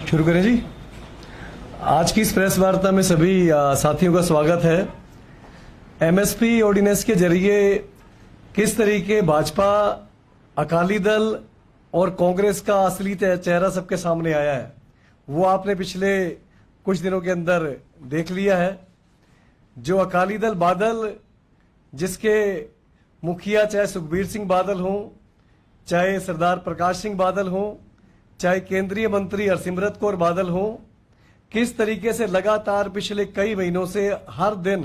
शुरू करें जी। आज की इस प्रेस वार्ता में सभी साथियों का स्वागत है। एमएसपी ऑर्डिनेंस के जरिए किस तरीके भाजपा, अकाली दल और कांग्रेस का असली चेहरा सबके सामने आया है, वो आपने पिछले कुछ दिनों के अंदर देख लिया है। जो अकाली दल बादल, जिसके मुखिया चाहे सुखबीर सिंह बादल हों, चाहे सरदार प्रकाश सिंह बादल हों, चाहे केंद्रीय मंत्री हरसिमरत कौर बादल हों, किस तरीके से लगातार पिछले कई महीनों से हर दिन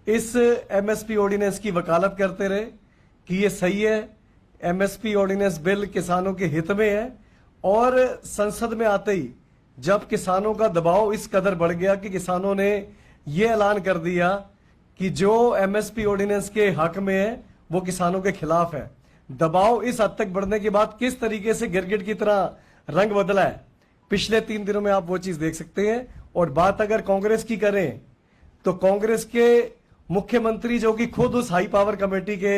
इस एमएसपी ऑर्डिनेंस की वकालत करते रहे कि ये सही है, एमएसपी ऑर्डिनेंस बिल किसानों के हित में है। और संसद में आते ही जब किसानों का दबाव इस कदर बढ़ गया कि किसानों ने ये ऐलान कर दिया कि जो एमएसपी ऑर्डिनेंस के हक में है वो किसानों के खिलाफ है। दबाव इस हद तक बढ़ने के बाद किस तरीके से गिरगिट की तरह रंग बदला है, पिछले 3 दिनों में आप वो चीज देख सकते हैं। और बात अगर कांग्रेस की करें तो कांग्रेस के मुख्यमंत्री, जो कि खुद उस हाई पावर कमेटी के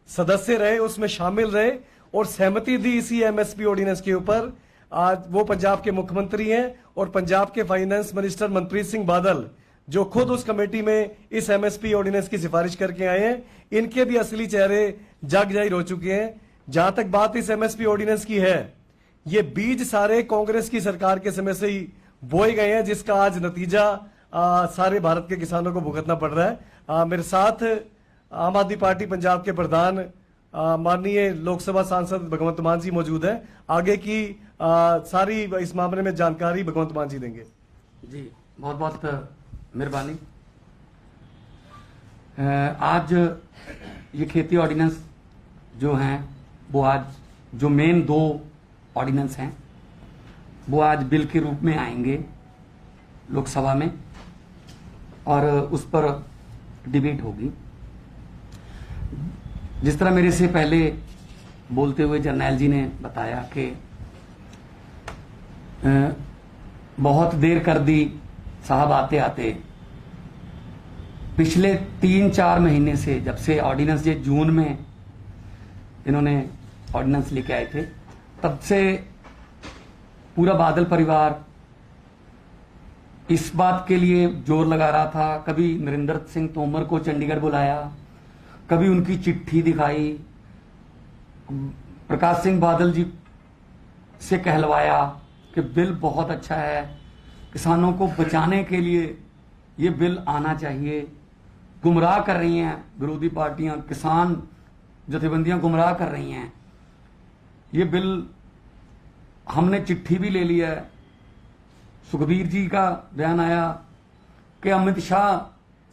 सदस्य रहे, उसमें शामिल रहे और सहमति दी इसी एमएसपी ऑर्डिनेंस के ऊपर, आज वो पंजाब के मुख्यमंत्री हैं। और पंजाब के फाइनेंस मिनिस्टर मनप्रीत सिंह बादल, जो खुद उस कमेटी में इस एमएसपी ऑर्डिनेंस की सिफारिश करके आए हैं, इनके भी असली चेहरे जग जाहिर हो चुके हैं। जहां तक बात इस एमएसपी ऑर्डिनेंस की है, ये बीज सारे कांग्रेस की सरकार के समय से ही बोए गए हैं, जिसका आज नतीजा सारे भारत के किसानों को भुगतना पड़ रहा है। मेरे साथ आम आदमी पार्टी पंजाब के प्रधान माननीय लोकसभा सांसद भगवंत मान जी मौजूद हैं। आगे की सारी इस मामले में जानकारी भगवंत मान जी देंगे। जी बहुत बहुत मेहरबानी। आज ये खेती ऑर्डिनेंस जो हैं वो आज जो मेन 2 ऑर्डिनेंस हैं वो आज बिल के रूप में आएंगे लोकसभा में और उस पर डिबेट होगी। जिस तरह मेरे से पहले बोलते हुए जर्नैल जी ने बताया कि बहुत देर कर दी साहब आते आते, पिछले 3-4 महीने से, जब से ऑर्डिनेंस ये जून में इन्होंने ऑर्डिनेंस लेके आए थे, तब से पूरा बादल परिवार इस बात के लिए जोर लगा रहा था। कभी नरेंद्र सिंह तोमर को चंडीगढ़ बुलाया, कभी उनकी चिट्ठी दिखाई, प्रकाश सिंह बादल जी से कहलवाया कि बिल बहुत अच्छा है, किसानों को बचाने के लिए ये बिल आना चाहिए। गुमराह कर रही हैं विरोधी पार्टियां, किसान जथेबंदियां गुमराह कर रही हैं। ये बिल हमने चिट्ठी भी ले ली है। सुखबीर जी का बयान आया कि अमित शाह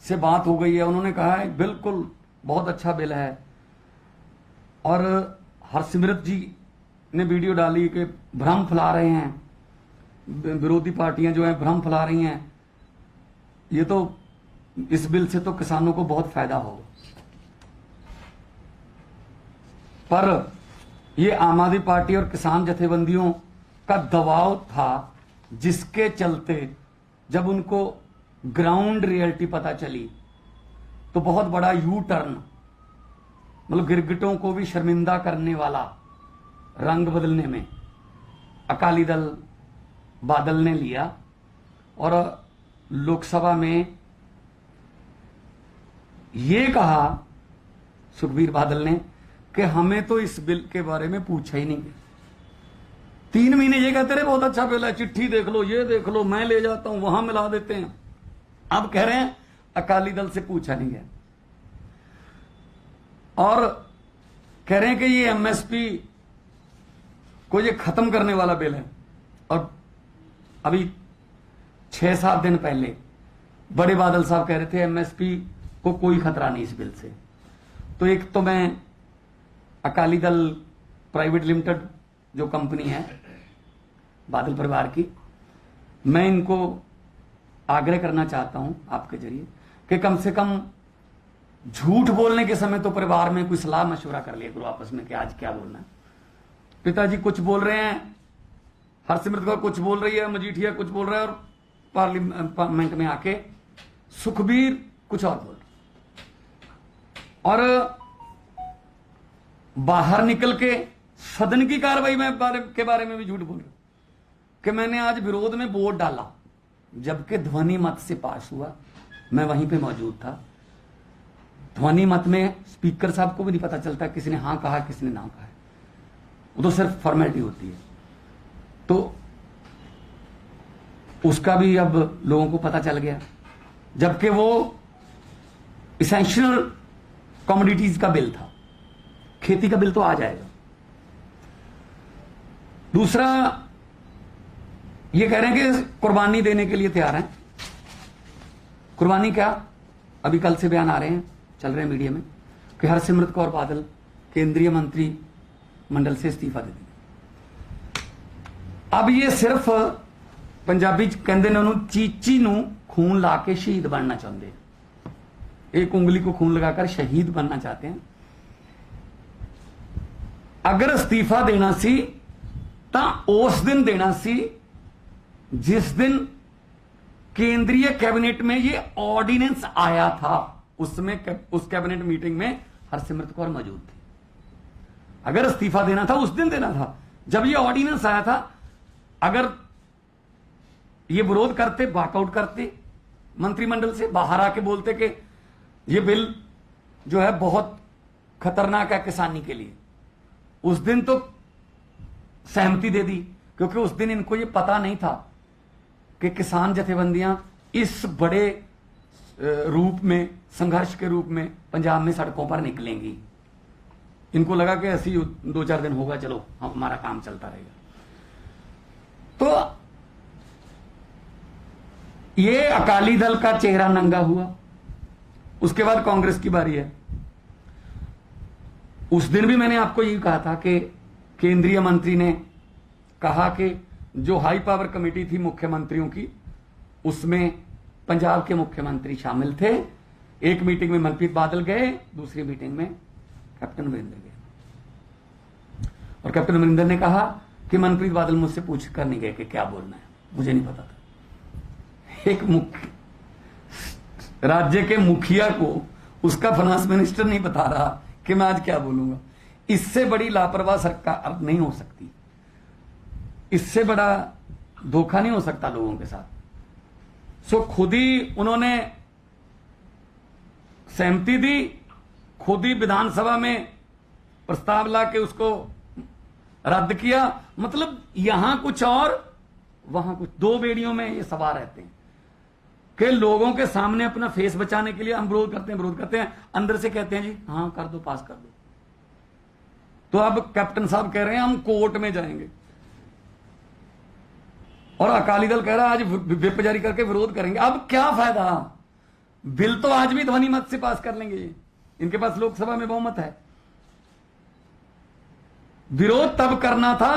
से बात हो गई है, उन्होंने कहा है बिल्कुल बहुत अच्छा बिल है। और हरसिमरत जी ने वीडियो डाली कि भ्रम फैला रहे हैं, विरोधी पार्टियां जो हैं भ्रम फैला रही हैं, ये तो इस बिल से तो किसानों को बहुत फायदा होगा। पर ये आम आदमी पार्टी और किसान जथेबंदियों का दबाव था, जिसके चलते जब उनको ग्राउंड रियलिटी पता चली तो बहुत बड़ा यू टर्न, मतलब गिरगिटों को भी शर्मिंदा करने वाला रंग बदलने में अकाली दल बादल ने लिया। और लोकसभा में ये कहा सुखबीर बादल ने कि हमें तो इस बिल के बारे में पूछा ही नहीं। 3 महीने ये कहते रहे बहुत अच्छा बिल है, चिट्ठी देख लो, ये देख लो, मैं ले जाता हूं, वहां मिला देते हैं। अब कह रहे हैं अकाली दल से पूछा नहीं गया और कह रहे हैं कि ये एमएसपी को ये खत्म करने वाला बिल है। और अभी 6-7 दिन पहले बड़े बादल साहब कह रहे थे एमएसपी को कोई खतरा नहीं इस बिल से। तो एक तो मैं अकाली दल प्राइवेट लिमिटेड जो कंपनी है बादल परिवार की, मैं इनको आग्रह करना चाहता हूं आपके जरिए कि कम से कम झूठ बोलने के समय तो परिवार में कोई सलाह मशवरा कर लिया करो आपस में कि आज क्या बोलना है। पिताजी कुछ बोल रहे हैं, हरसिमरत कौर कुछ बोल रही है, मजीठिया कुछ बोल रहा है और पार्लियामेंट में आके सुखबीर कुछ और बोल रहे और बाहर निकल के सदन की कार्रवाई में के बारे में भी झूठ बोल रहे। कि मैंने आज विरोध में वोट डाला, जबकि ध्वनि मत से पास हुआ, मैं वहीं पे मौजूद था। ध्वनि मत में स्पीकर साहब को भी नहीं पता चलता किसने हाँ कहा किसने ना कहा, वो तो सिर्फ फॉर्मेलिटी होती है। तो उसका भी अब लोगों को पता चल गया, जबकि वो इसेंशियल कमोडिटीज का बिल था, खेती का बिल तो आ जाएगा। दूसरा, ये कह रहे हैं कि कुर्बानी देने के लिए तैयार हैं। कुर्बानी क्या? अभी कल से बयान आ रहे हैं, चल रहे हैं मीडिया में, कि हरसिमरत कौर बादल केंद्रीय मंत्री मंडल से इस्तीफा दे देंगे। अब ये सिर्फ पंजाबी कहते ने उन्होंने चीची नू खून ला के शहीद बनना चाहते हैं, एक उंगली को खून लगाकर शहीद बनना चाहते हैं। अगर इस्तीफा देना सी तां उस दिन देना सी जिस दिन केंद्रीय कैबिनेट में ये ऑर्डिनेंस आया था। उसमें उस कैबिनेट मीटिंग में हरसिमरत कौर मौजूद थी। अगर इस्तीफा देना था उस दिन देना था जब ये ऑर्डिनेंस आया था। अगर ये विरोध करते, वॉकआउट करते, मंत्रिमंडल से बाहर आके बोलते कि ये बिल जो है बहुत खतरनाक है किसानी के लिए, उस दिन तो सहमति दे दी, क्योंकि उस दिन इनको ये पता नहीं था कि किसान जथेबंदियां इस बड़े रूप में, संघर्ष के रूप में पंजाब में सड़कों पर निकलेंगी। इनको लगा कि ऐसी 2-4 दिन होगा, चलो हमारा काम चलता रहेगा। तो ये अकाली दल का चेहरा नंगा हुआ। उसके बाद कांग्रेस की बारी है। उस दिन भी मैंने आपको यही कहा था कि केंद्रीय मंत्री ने कहा कि जो हाई पावर कमेटी थी मुख्यमंत्रियों की, उसमें पंजाब के मुख्यमंत्री शामिल थे। एक मीटिंग में मनप्रीत बादल गए, दूसरी मीटिंग में कैप्टन अमरिंदर गए। और कैप्टन अमरिंदर ने कहा कि मनप्रीत बादल मुझसे पूछ कर नहीं गए कि क्या बोलना है, मुझे नहीं पता था। एक राज्य के मुखिया को उसका फाइनेंस मिनिस्टर नहीं बता रहा कि मैं आज क्या बोलूंगा। इससे बड़ी लापरवाह सरकार नहीं हो सकती, इससे बड़ा धोखा नहीं हो सकता लोगों के साथ। सो खुद ही उन्होंने सहमति दी, खुद ही विधानसभा में प्रस्ताव ला के उसको रद्द किया। मतलब यहां कुछ और वहां कुछ, दो बेड़ियों में ये सवार रहते हैं कि लोगों के सामने अपना फेस बचाने के लिए हम विरोध करते हैं, अंदर से कहते हैं जी हाँ कर दो, पास कर दो। तो अब कैप्टन साहब कह रहे हैं हम कोर्ट में जाएंगे, और अकाली दल कह रहा है आज व्हिप जारी करके विरोध करेंगे। अब क्या फायदा? बिल तो आज भी ध्वनि मत से पास कर लेंगे, इनके पास लोकसभा में बहुमत है। विरोध तब करना था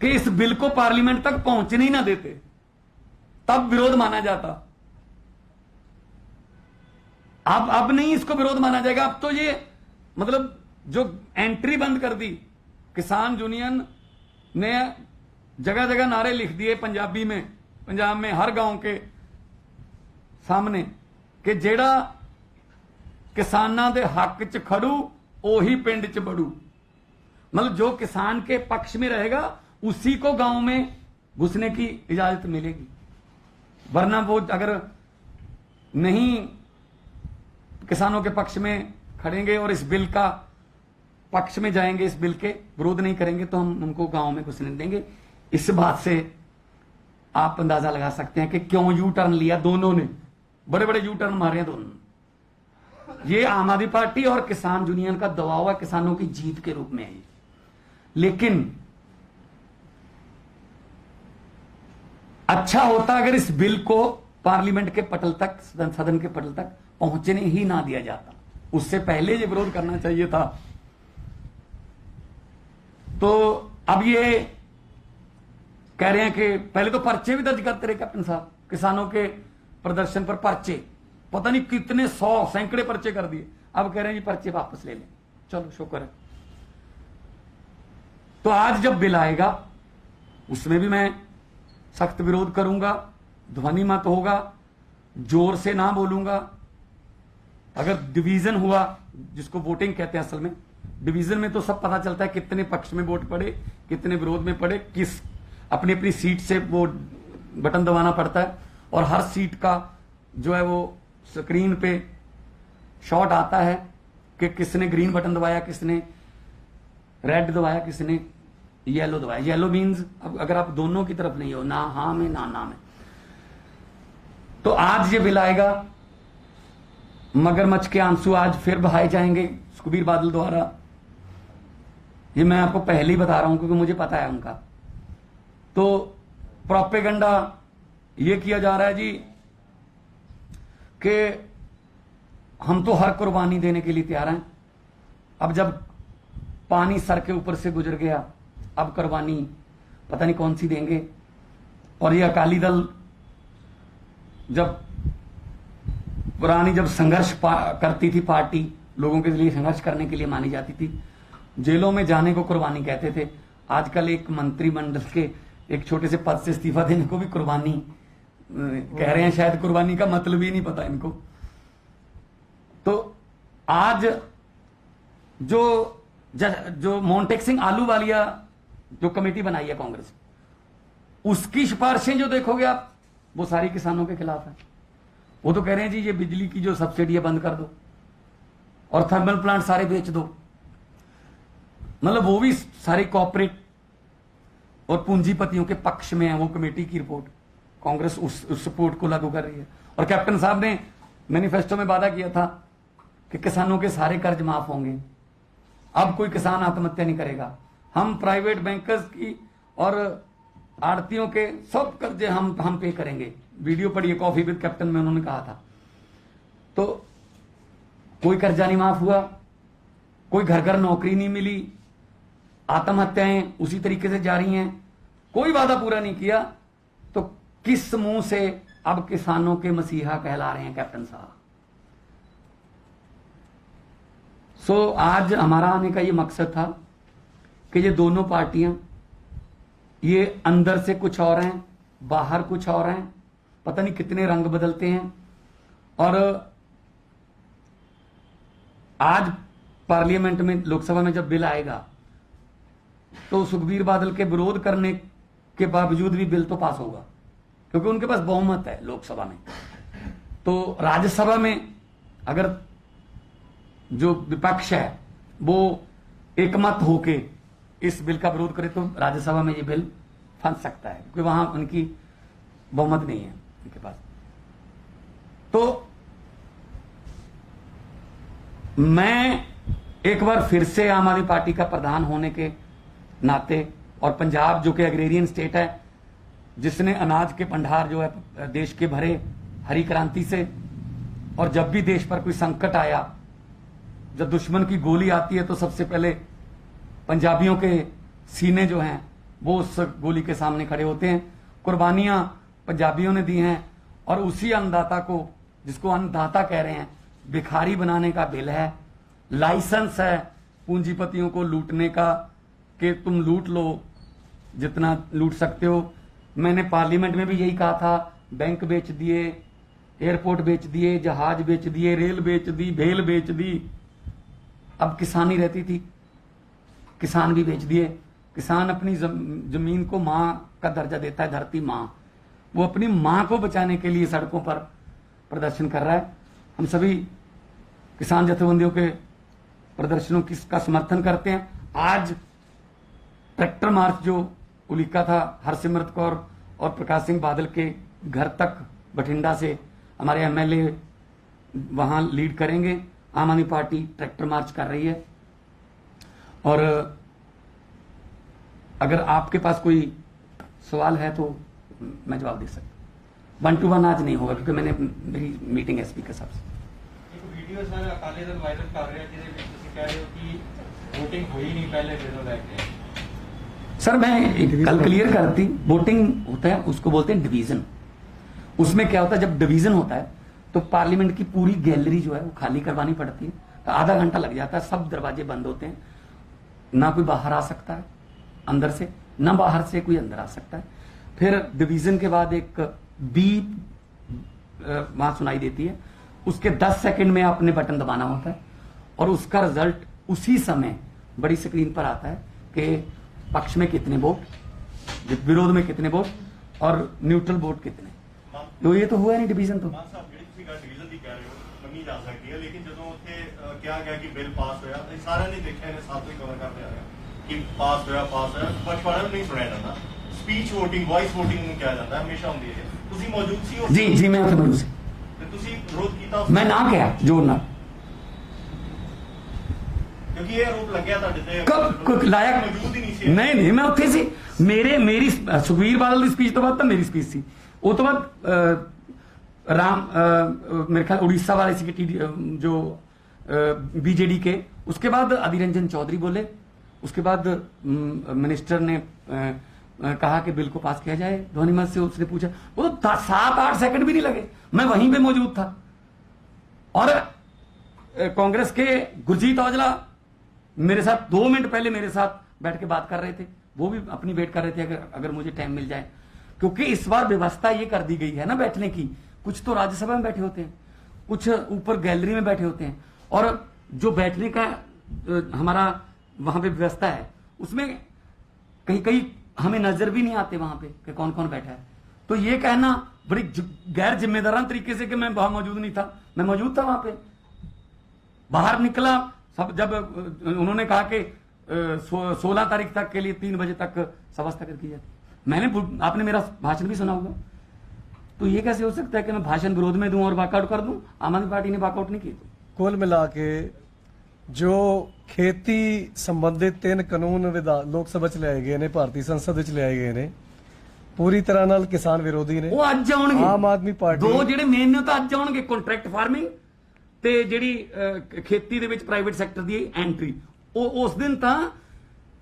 कि इस बिल को पार्लियामेंट तक पहुंचने ही ना देते, तब विरोध माना जाता। अब नहीं इसको विरोध माना जाएगा। अब तो ये मतलब जो एंट्री बंद कर दी, किसान यूनियन ने जगह जगह नारे लिख दिए पंजाबी में, पंजाब में हर गांव के सामने कि जेड़ा किसानां दे हक च खड़ू ओही पिंड च बड़ू। मतलब जो किसान के पक्ष में रहेगा उसी को गांव में घुसने की इजाजत मिलेगी, वरना वो अगर नहीं किसानों के पक्ष में खड़ेंगे और इस बिल का पक्ष में जाएंगे, इस बिल के विरोध नहीं करेंगे, तो हम उनको गांव में घुसने देंगे। इस बात से आप अंदाजा लगा सकते हैं कि क्यों यू टर्न लिया दोनों ने, बड़े बड़े यू टर्न मारे हैं दोनों। ये आम आदमी पार्टी और किसान यूनियन का दबाव है, किसानों की जीत के रूप में है। लेकिन अच्छा होता अगर इस बिल को पार्लियामेंट के पटल तक, सदन के पटल तक पहुंचने ही ना दिया जाता, उससे पहले ये विरोध करना चाहिए था। तो अब ये कह रहे हैं कि पहले तो पर्चे भी दर्ज करते रहे कैप्टन साहब, किसानों के प्रदर्शन पर पर्चे, पता नहीं कितने 100 सैकड़े पर्चे कर दिए। अब कह रहे हैं जी पर्चे वापस ले लें, चलो शुक्र है। तो आज जब बिल आएगा उसमें भी मैं सख्त विरोध करूंगा, ध्वनि मत होगा, जोर से ना बोलूंगा। अगर डिवीजन हुआ, जिसको वोटिंग कहते हैं असल में, डिवीजन में तो सब पता चलता है कितने पक्ष में वोट पड़े, कितने विरोध में पड़े, किस अपनी अपनी सीट से वो बटन दबाना पड़ता है और हर सीट का जो है वो स्क्रीन पे शॉट आता है कि किसने ग्रीन बटन दबाया, किसने रेड दबाया, किसने येलो दबाया। येलो मीन्स अगर आप दोनों की तरफ नहीं हो, ना हाँ में ना में। तो आज ये बिल आएगा, मगरमच्छ के आंसू आज फिर बहाए जाएंगे सुखबीर बादल द्वारा। ये मैं आपको पहले ही बता रहा हूं क्योंकि मुझे पता है उनका। तो प्रोपेगेंडा ये किया जा रहा है जी कि हम तो हर कुर्बानी देने के लिए तैयार हैं। अब जब पानी सर के ऊपर से गुजर गया, अब कुर्बानी पता नहीं कौन सी देंगे। और ये अकाली दल जब पुरानी जब संघर्ष करती थी, पार्टी लोगों के लिए संघर्ष करने के लिए मानी जाती थी, जेलों में जाने को कुर्बानी कहते थे। आजकल एक मंत्रिमंडल के एक छोटे से पद से इस्तीफा देने को भी कुर्बानी कह रहे हैं। शायद कुर्बानी का मतलब ही नहीं पता इनको। तो आज जो मोंटेक सिंह आलूवालिया जो कमेटी बनाई है कांग्रेस, उसकी सिफारिशें जो देखोगे आप, वो सारी किसानों के खिलाफ है। वो तो कह रहे हैं जी ये बिजली की जो सब्सिडी है बंद कर दो और थर्मल प्लांट सारे बेच दो। मतलब वो भी सारी कॉर्पोरेट और पूंजीपतियों के पक्ष में है वो कमेटी की रिपोर्ट। कांग्रेस उस रिपोर्ट को लागू कर रही है। और कैप्टन साहब ने मैनिफेस्टो में वादा किया था कि किसानों के सारे कर्ज माफ होंगे, अब कोई किसान आत्महत्या नहीं करेगा। हम प्राइवेट बैंकर्स की और आड़तियों के सब कर्जे हम पे करेंगे। वीडियो पढ़िए कॉफी विद कैप्टन में उन्होंने कहा था। तो कोई कर्जा नहीं माफ हुआ, कोई घर घर नौकरी नहीं मिली, आत्महत्याएं उसी तरीके से जारी हैं, कोई वादा पूरा नहीं किया। तो किस मुंह से अब किसानों के मसीहा कहला रहे हैं कैप्टन साहब। सो आज हमारा आने का ये मकसद था कि ये दोनों पार्टियां ये अंदर से कुछ और हैं, बाहर कुछ और हैं, पता नहीं कितने रंग बदलते हैं। और आज पार्लियामेंट में, लोकसभा में जब बिल आएगा तो सुखबीर बादल के विरोध करने के बावजूद भी बिल तो पास होगा क्योंकि उनके पास बहुमत है लोकसभा में। तो राज्यसभा में अगर जो विपक्ष है वो एकमत होके इस बिल का विरोध करे तो राज्यसभा में ये बिल फंस सकता है क्योंकि वहां उनकी बहुमत नहीं है उनके पास। तो मैं एक बार फिर से आम आदमी पार्टी का प्रधान होने के नाते, और पंजाब जो कि एग्रेरियन स्टेट है जिसने अनाज के भंडार जो है देश के भरे हरी क्रांति से, और जब भी देश पर कोई संकट आया, जब दुश्मन की गोली आती है तो सबसे पहले पंजाबियों के सीने जो हैं वो उस गोली के सामने खड़े होते हैं। कुर्बानियां पंजाबियों ने दी हैं और उसी अन्नदाता को, जिसको अन्नदाता कह रहे हैं, भिखारी बनाने का बिल है। लाइसेंस है पूंजीपतियों को लूटने का कि तुम लूट लो जितना लूट सकते हो। मैंने पार्लियामेंट में भी यही कहा था, बैंक बेच दिए, एयरपोर्ट बेच दिए, जहाज बेच दिए, रेल बेच दी, भेल बेच दी। अब किसानी रहती थी, किसान भी बेच दिए। किसान अपनी जमीन को मां का दर्जा देता है, धरती मां। वो अपनी मां को बचाने के लिए सड़कों पर प्रदर्शन कर रहा है। हम सभी किसान जथेबंदियों के प्रदर्शनों का समर्थन करते हैं। आज ट्रैक्टर मार्च जो उलिका था हरसिमरत कौर और प्रकाश सिंह बादल के घर तक बठिंडा से हमारे एमएलए वहां लीड करेंगे। आम आदमी पार्टी ट्रैक्टर मार्च कर रही है। और अगर आपके पास कोई सवाल है तो मैं जवाब दे सकता। 1 to 1 आज नहीं होगा क्योंकि मेरी मीटिंग एसपी के साथ। एक video sir Akali Dal viral कर रहे हैं जिसमें ਤੁਸੀਂ कह रहे हो कि वोटिंग हुई नहीं पहले बिलों लेके। सर मैं कल क्लियर करती, वोटिंग होता है उसको बोलते हैं डिवीजन। उसमें क्या होता है, जब डिवीजन होता है तो पार्लियामेंट की पूरी गैलरी जो है वो खाली करवानी पड़ती है। तो आधा घंटा लग जाता है, सब दरवाजे बंद होते हैं, ना कोई बाहर आ सकता है अंदर से, ना बाहर से कोई अंदर आ सकता है। फिर डिवीजन के बाद एक बीप वहां सुनाई देती है, उसके 10 सेकंड में आपने बटन दबाना होता है और उसका रिजल्ट उसी समय बड़ी स्क्रीन पर आता है कि पक्ष में कितने वोट, विरोध में कितने वोट और न्यूट्रल वोट कितने। तो ये तो हुआ नहीं डिवीजन तो। ਮਾਨ ਸਾਹਿਬ ਜਿਹੜੀ ਤੁਸੀਂ ਗੱਲ ਡਿਵੀਜ਼ਨ ਦੀ ਕਹਿ ਰਹੇ ਹੋ ਮੰਨੀ ਜਾ ਸਕਦੀ ਹੈ, ਲੇਕਿਨ ਜਦੋਂ ਉੱਥੇ ਕਿਹਾ ਗਿਆ ਕਿ ਬਿੱਲ ਪਾਸ ਹੋਇਆ ਤਾਂ ਸਾਰਿਆਂ ਨੇ ਦੇਖਿਆ, ਇਹਨੇ ਸਭ ਤੋਂ ਕਵਰ ਕਰਦੇ ਆ ਰਿਹਾ ਕਿ ਪਾਸ ਹੋਇਆ ਪਰ ਪੜ੍ਹਨ ਨਹੀਂ ਸੁਣਿਆ ਜਾਂਦਾ। ਸਪੀਚ ਵੋਟਿੰਗ, ਵਾਇਸ ਵੋਟਿੰਗ ਨੂੰ ਕਿਹਾ ਜਾਂਦਾ ਹਮੇਸ਼ਾ ਹੁੰਦੀ ਹੈ। ਤੁਸੀਂ ਮੌਜੂਦ ਸੀ ਉਸ जी जी मैं उत्थे मौजूद सी, ਤੇ ਤੁਸੀਂ ਵਿਰੋਧ ਕੀਤਾ ਉਸ मैं ना कहा जोर ना ਕਿਉਂਕਿ ਇਹ ਆਰੋਪ ਲੱਗਿਆ ਤੁਹਾਡੇ ਤੇ कब लाया ਮੌਜੂਦ ਹੀ ਨਹੀਂ ਸੀ। नहीं मैं उत्थे सी। मेरी सुखबीर बादल की स्पीच तो बाद तो मेरी स्पीच सी। उस तो बाद मेरे ख्याल उड़ीसा वाले सी जो बीजेडी के, उसके बाद अधीर रंजन चौधरी बोले, उसके बाद मिनिस्टर ने कहा कि बिल को पास किया जाए। ध्वनिमत से उसने पूछा, वो तो 7-8 सेकंड भी नहीं लगे, मैं वहीं पे मौजूद था। और कांग्रेस के गुरजीत औजला मेरे साथ 2 मिनट पहले मेरे साथ बैठ के बात कर रहे थे, वो भी अपनी वेट कर रहे थे अगर मुझे टाइम मिल जाए, क्योंकि इस बार व्यवस्था ये कर दी गई है ना बैठने की। कुछ तो राज्यसभा में बैठे होते हैं, कुछ ऊपर गैलरी में बैठे होते हैं, और जो बैठने का हमारा वहां पे व्यवस्था है उसमें कहीं कहीं हमें नजर भी नहीं आते वहां पे कि कौन कौन बैठा है। तो ये कहना बड़ी गैर जिम्मेदाराना तरीके से कि मैं वहां मौजूद नहीं था, मैं मौजूद था वहां पे। बाहर निकला सब, जब उन्होंने कहा कि 16 तारीख तक के लिए 3 बजे तक सभा स्थगित की जाती, आपने मेरा भाषण भी सुना होगा। तो ये कैसे हो सकता है कि मैं भाषण विरोध में दूं और वॉकआउट कर दूं? आम आदमी पार्टी ने वॉकआउट नहीं किया। कुल मिला के जो खेती संबंधित 3 ਕਾਨੂੰਨ ਲੋਕ ਸਭਾ ਚ ਲਿਆਏ ਗਏ ਨੇ, ਭਾਰਤੀ ਸੰਸਦ ਵਿੱਚ ਲਿਆਏ ਗਏ ਨੇ, ਪੂਰੀ ਤਰ੍ਹਾਂ ਨਾਲ ਕਿਸਾਨ ਵਿਰੋਧੀ ਨੇ। ਉਹ ਅੱਜ ਆਉਣਗੇ, ਆਮ ਆਦਮੀ ਪਾਰਟੀ ਦੋ ਜਿਹੜੇ ਮੇਨ ਨੇ ਉਹ ਤਾਂ ਅੱਜ ਆਉਣਗੇ, ਕੰਟਰੈਕਟ ਫਾਰਮਿੰਗ ਤੇ ਜਿਹੜੀ ਖੇਤੀ ਦੇ ਵਿੱਚ ਪ੍ਰਾਈਵੇਟ ਸੈਕਟਰ ਦੀ ਐਂਟਰੀ। ਉਹ ਉਸ ਦਿਨ ਤਾਂ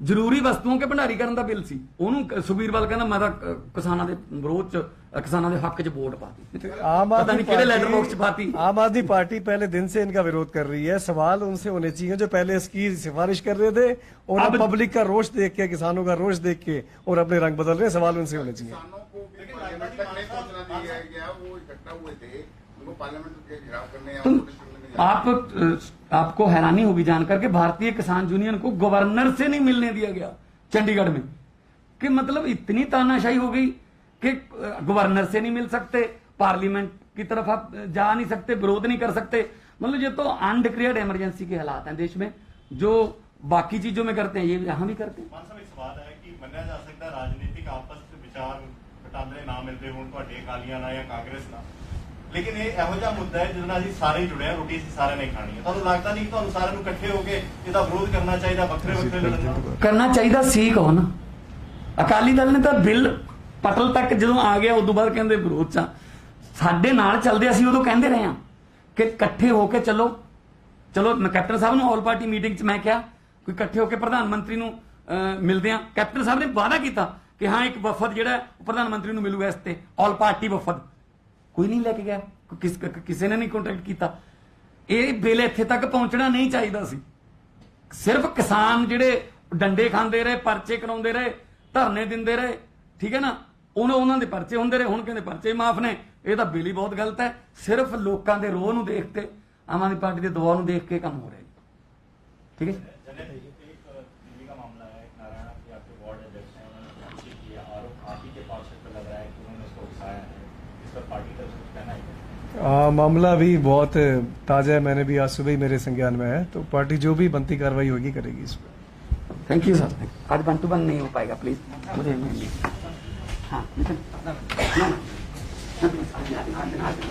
ਜ਼ਰੂਰੀ ਵਸਤੂਆਂ ਕੇ ਭੰਡਾਰੀਕਰਨ ਦਾ ਬਿੱਲ ਸੀ, ਉਹਨੂੰ ਸੁਖਬੀਰ ਬਾਦਲ ਕਹਿੰਦਾ ਮੈਂ ਤਾਂ ਕਿਸਾਨਾਂ ਦੇ ਵਿਰੋਧ ਚ, ਕਿਸਾਨਾਂ ਦੇ ਹੱਕ ਚ ਵੋਟ ਪਾਤੀ। आम पता आदमी नहीं केड़े लेटर बॉक्स च पाती। आम आदमी पार्टी पहले दिन से इनका विरोध कर रही है। सवाल उनसे होने चाहिए जो पहले इसकी सिफारिश कर रहे थे और अब पब्लिक का रोष देख के, किसानों का रोष देख के और अपने रंग बदल रहे हैं। सवाल उनसे होने चाहिए। किसानों को भी पार्लियामेंट तक नहीं पहुंचना दिया गया, वो इकट्ठा हुए थे, उनको पार्लियामेंट के घेराव करने या प्रोटेस्ट करने में जाना। आपको हैरानी होगी जानकर के भारतीय किसान यूनियन को गवर्नर से नहीं मिलने दिया गया चंडीगढ़ में, कि मतलब इतनी तानाशाही हो गई कि गवर्नर से नहीं मिल सकते, पार्लियामेंट की तरफ आप जा नहीं सकते, विरोध नहीं कर सकते। मतलब ये तो अनडिक्लेयर्ड इमरजेंसी के हालात हैं देश में, जो बाकी चीजों में करते हैं ये यहां भी करते हैं। ਮਾਨ ਸਾਹਿਬ, ਇੱਕ ਸਵਾਲ ਹੈ ਕਿ ਮੰਨਿਆ ਜਾ ਸਕਦਾ ਰਾਜਨੀਤਿਕ ਆਪਸ ਵਿੱਚ ਵਿਚਾਰ ਵਟਾਂਦਰੇ ਨਾ ਮਿਲਦੇ ਹੋਣ ਤੁਹਾਡੇ ਅਕਾਲੀਆਂ ਨਾਲ ਜਾਂ ਕਾਂਗਰਸ ਨਾਲ, ਲੇਕਿਨ ਇਹ ਇਹੋ ਜਿਹਾ ਮੁੱਦਾ ਹੈ ਜਿਹਦੇ ਨਾਲ ਅਸੀਂ ਸਾਰੇ ਜੁੜੇ ਹਾਂ, ਰੋਟੀ ਅਸੀਂ ਸਾਰਿਆਂ ਨੇ ਖਾਣੀ ਹੈ। ਤੁਹਾਨੂੰ ਲੱਗਦਾ ਨਹੀਂ ਕਿ ਤੁਹਾਨੂੰ ਸਾਰਿਆਂ ਨੂੰ ਇਕੱਠੇ ਹੋ ਕੇ ਇਹਦਾ ਵਿਰੋਧ ਕਰਨਾ ਚਾਹੀਦਾ, ਵੱਖਰੇ ਵੱਖਰੇ ਲੜਨਾ ਕਰਨਾ ਚਾਹੀਦਾ ਸੀ? ਕਹੋ ਨਾ, ਅਕਾਲੀ ਦਲ ਨੇ ਤਾਂ ਬਿੱਲ ਪਟਲ ਤੱਕ ਜਦੋਂ ਆ ਗਿਆ ਉਦੋਂ ਬਾਅਦ ਕਹਿੰਦੇ ਵਿਰੋਧ ਚ। ਸਾਡੇ ਨਾਲ ਚੱਲਦੇ ਅਸੀਂ ਉਦੋਂ ਕਹਿੰਦੇ ਰਹੇ ਹਾਂ ਕਿ ਇਕੱਠੇ ਹੋ ਕੇ ਚਲੋ। ਮੈਂ ਕੈਪਟਨ ਸਾਹਿਬ ਨੂੰ ਆਲ ਪਾਰਟੀ ਮੀਟਿੰਗ 'ਚ ਮੈਂ ਕਿਹਾ ਕੋਈ ਇਕੱਠੇ ਹੋ ਕੇ ਪ੍ਰਧਾਨ ਮੰਤਰੀ ਨੂੰ ਮਿਲਦੇ ਆ। ਕੈਪਟਨ ਸਾਹਿਬ ਨੇ ਵਾਅਦਾ ਕੀਤਾ ਕਿ ਹਾਂ ਇੱਕ ਵਫਦ ਜਿਹੜਾ ਪ੍ਰਧਾਨ ਮੰਤਰੀ ਨੂੰ ਮਿਲੂਗਾ, ਇਸ ਤੇ ਆਲ ਪਾਰਟੀ ਵਫਦ। ਕੋਈ ਨਹੀਂ ਲੈ ਕੇ ਗਿਆ, ਕਿਸੇ ਨੇ ਨਹੀਂ ਕੰਟੈਕਟ ਕੀਤਾ। ਇਹ ਬਿੱਲ ਇੱਥੇ ਤੱਕ ਪਹੁੰਚਣਾ ਨਹੀਂ ਚਾਹੀਦਾ ਸੀ। ਸਿਰਫ ਕਿਸਾਨ ਜਿਹੜੇ ਡੰਡੇ ਖਾਂਦੇ ਰਹੇ, ਪਰਚੇ ਕਰਾਉਂਦੇ ਰਹੇ, ਧਰਨੇ ਦਿੰਦੇ ਰਹੇ, ਠੀਕ ਹੈ ਨਾ, ਉਹਨਾਂ ਦੇ ਪਰਚੇ ਹੁੰਦੇ ਰਹੇ, ਹੁਣ ਕਹਿੰਦੇ ਪਰਚੇ ਮਾਫ ਨੇ। ਇਹ ਤਾਂ ਬਿੱਲ ਹੀ ਬਹੁਤ ਗਲਤ ਹੈ। ਸਿਰਫ ਲੋਕਾਂ ਦੇ ਰੋਹ ਨੂੰ ਦੇਖ ਕੇ, ਆਮ ਆਦਮੀ ਪਾਰਟੀ ਦੇ ਦਬਾਅ ਨੂੰ ਦੇਖ ਕੇ ਕੰਮ ਹੋ ਰਿਹਾ ਹੈ। ठीक है। दिल्ली का मामला है, नारायण के आपके वार्ड अध्यक्ष हैं, उन्होंने फांसी की है, आरोप आप ही के पार्षद पर लग रहा है कि उन्होंने उसको उकसाया है, इस पर पार्टी का कुछ कहना है? मामला भी बहुत ताजा है, मैंने भी आज सुबह ही मेरे संज्ञान में है, तो पार्टी जो भी बनती कार्रवाई होगी करेगी इस पर। Thank you sir. आज 1 to 1 नहीं हो पाएगा, प्लीज मुझे हाँ